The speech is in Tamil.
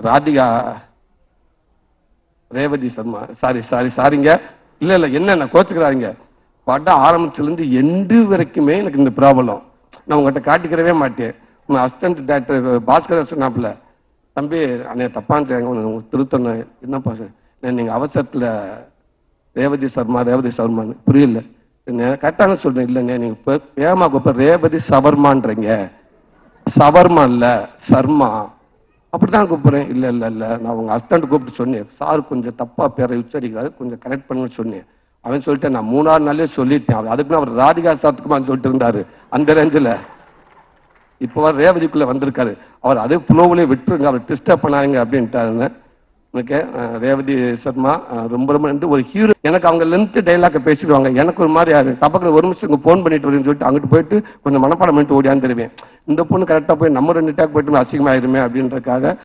ராதிகா ரேவதி சர்மா சாரிங்க இல்ல என்ன கோச்சுக்கிறாங்க படம் ஆரம்பிச்சிலிருந்து எண்டு வரைக்குமே எனக்கு இந்த ப்ராப்ளம். நான் உங்ககிட்ட காட்டிக்கிறவே மாட்டேன். உங்க அசிஸ்டன்ட் டைரக்டர் பாஸ்கர் சொன்னாப்புல, தம்பி அண்ணே தப்பான்னு திருத்தணும் என்னப்பா நீங்க அவசரத்துல ரேவதி சர்மான்னு புரியல கரெக்டான சொல்றேன். இல்லைண்ணே நீங்க ஏமா கூப்ப ரேவதி சவர்மான்றீங்க, சவர்மா இல்ல சர்மா அப்படிதான் கூப்பிடுறேன். இல்ல நான் உங்க அசிஸ்டன்ட் கூப்பிட்டு சொன்னேன், சார் கொஞ்சம் தப்பா பேரை உச்சரிக்கிறாரு, கொஞ்சம் கரெக்ட் பண்ணுன்னு சொன்னேன். அவன் சொல்லிட்டு நான் 3 நாளே சொல்லிட்டேன். அதுக்கு அவர் ராதிகா சாத்துக்குமான்னு சொல்லிட்டு இருந்தாரு அந்த ரேஞ்சில். இப்போ ரேவதிக்குள்ள வந்திருக்காரு. அவர் அதே ஃப்ளோவிலே விட்டுருங்க, அவர் டிஸ்டர்ப் பண்ணாங்க அப்படின்ட்டாருன்னு. எனக்கு ரேவதி சர்மா ரொம்ப நன்றி. ஒரு ஹீரோ எனக்கு அவங்க லென்த் டைலாக பேசிடுவாங்க. எனக்கு ஒரு மாதிரி தப்பக்கில் ஒரு நிமிஷம் ஃபோன் பண்ணிட்டு வரேன்னு சொல்லிட்டு அங்கிட்டு போயிட்டு கொஞ்சம் மனப்பாடம் பண்ணிட்டு ஓடியாந்துருவேன். இந்த பொண்ணு கரெக்டாக போய் நம்ம 2 டேக் போயிட்டு அசிங்கமாயிருமே அப்படின்றதுக்காக